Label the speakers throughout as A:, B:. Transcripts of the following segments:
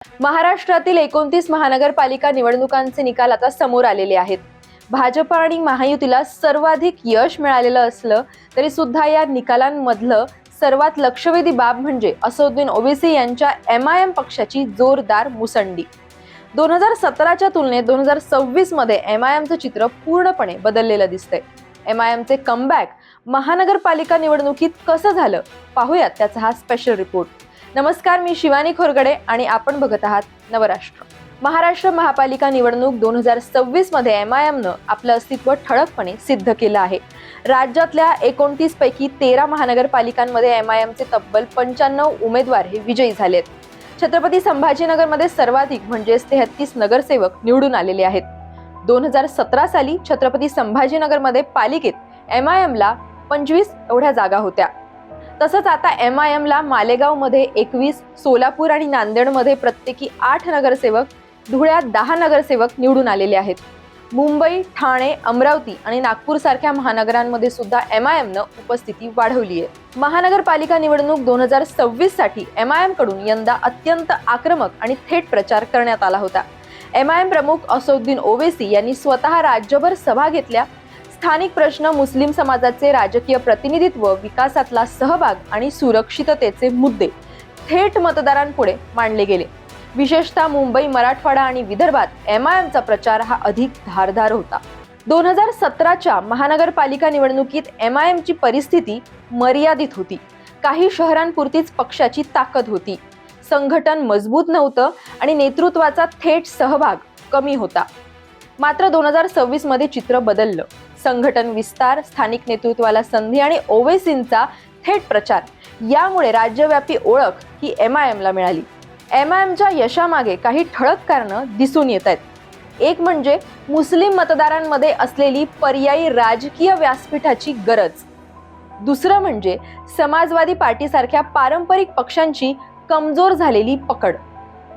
A: महाराष्ट्रातील 29 महानगरपालिका निवडणुकांचे निकाल आता समोर आलेले आहेत। भाजप आणि महायुतीला सर्वाधिक यश मिळालेलं असलं तरी सुद्धा या निकालांमधलं सर्वात लक्षवेधी बाब म्हणजे असदुद्दीन ओवैसी यांच्या MIM पक्षाची जोरदार मुसंडी। 2017च्या तुलनेत 2026 मध्ये MIMचं चित्र पूर्णपणे बदललेलं दिसतंय। MIMचे कमबॅक महानगरपालिका निवडणुकीत कसं झालं पाहूयात त्याचा हा स्पेशल रिपोर्ट। नमस्कार, मी शिवानी खोरगडे आणि आपण बघत आहात नवराष्ट्र। महाराष्ट्र महापालिका निवडणूक 2026 मध्ये MIMनं आपलं अस्तित्व ठळकपणे सिद्ध केलं आहे। राज्यातल्या 29 पैकी 13 महानगरपालिकांमध्ये MIMचे तब्बल 95 उमेदवार हे विजयी झालेत। छत्रपती संभाजीनगरमध्ये सर्वाधिक म्हणजे 33 नगरसेवक निवडून आलेले आहेत। 2017 साली छत्रपती संभाजीनगरमध्ये पालिकेत MIMला 25 एवढ्या जागा होत्या। तसंच आता MIMला मालेगावमध्ये 21, सोलापूर आणि नांदेडमध्ये प्रत्येकी 8 नगरसेवक, धुळ्यात 10 नगरसेवक निवडून आलेले आहेत। मुंबई, ठाणे, अमरावती आणि नागपूर सारख्या महानगरांमध्ये सुद्धा MIMनं उपस्थिती वाढवली आहे। महानगरपालिका निवडणूक 2026 साठी MIM कडून यंदा अत्यंत आक्रमक आणि थेट प्रचार करण्यात आला होता। MIM प्रमुख असदुद्दीन ओवैसी यांनी स्वतः राज्यभर सभा घेतल्या। स्थानिक प्रश्न, मुस्लिम समाजाचे राजकीय प्रतिनिधित्व, विकासातला सहभाग आणि सुरक्षिततेचे मुद्दे थेट मतदारांपुढे मांडले गेले। विशेषतः मुंबई, मराठवाडा आणि विदर्भात MIMचा प्रचार हा अधिक धारदार होता। 2017च्या महानगरपालिका निवडणुकीत MIMची परिस्थिती मर्यादित होती। काही शहरांपुरतीच पक्षाची ताकद होती, संघटन मजबूत नव्हतं आणि नेतृत्वाचा थेट सहभाग कमी होता। मात्र 2026 मध्ये चित्र बदललं। संघटन विस्तार, स्थानिक नेतृत्वाला संधी आणि ओवैसींचा थेट प्रचार यामुळे राज्यव्यापी ओळख ही MIMला मिळाली। MIMच्या यशामागे काही ठळक कारणं दिसून येत आहेत। एक म्हणजे मुस्लिम मतदारांमध्ये असलेली पर्यायी राजकीय व्यासपीठाची गरज। दुसरं म्हणजे समाजवादी पार्टीसारख्या पारंपरिक पक्षांची कमजोर झालेली पकड।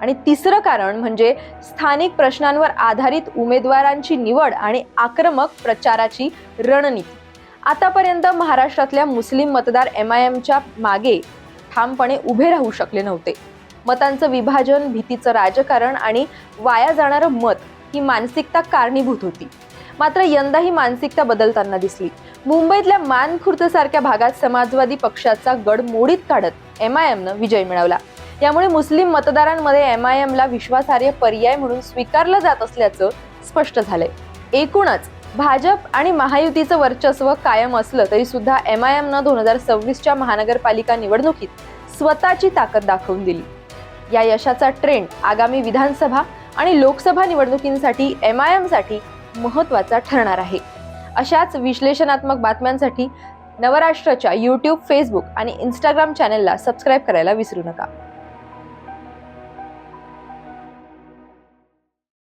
A: आणि तिसरं कारण म्हणजे स्थानिक प्रश्नांवर आधारित उमेदवारांची निवड आणि आक्रमक प्रचाराची रणनीती। आतापर्यंत महाराष्ट्रातल्या मुस्लिम मतदार MIMच्या मागे ठामपणे उभे राहू शकले नव्हते। मतांचं विभाजन, भीतीचं राजकारण आणि वाया जाणारं मत ही मानसिकता कारणीभूत होती। मात्र यंदा ही मानसिकता बदलताना दिसली। मुंबईतल्या मानखुर्द सारख्या भागात समाजवादी पक्षाचा गड मोडीत काढत MIMनं विजय मिळवला। यामुळे मुस्लिम मतदारांमध्ये MIMला विश्वासार्ह पर्याय म्हणून स्वीकारलं जात असल्याचं स्पष्ट झालंय। एकूणच भाजप आणि महायुतीचं वर्चस्व कायम असलं तरी सुद्धा MIMनं 2026च्या महानगरपालिका निवडणुकीत स्वतःची ताकद दाखवून दिली। या यशाचा ट्रेंड आगामी विधानसभा आणि लोकसभा निवडणुकींसाठी MIMसाठी महत्त्वाचा ठरणार आहे। अशाच विश्लेषणात्मक बातम्यांसाठी नवराष्ट्राच्या YouTube, Facebook आणि Instagram चॅनेलला सबस्क्राईब करायला विसरू नका।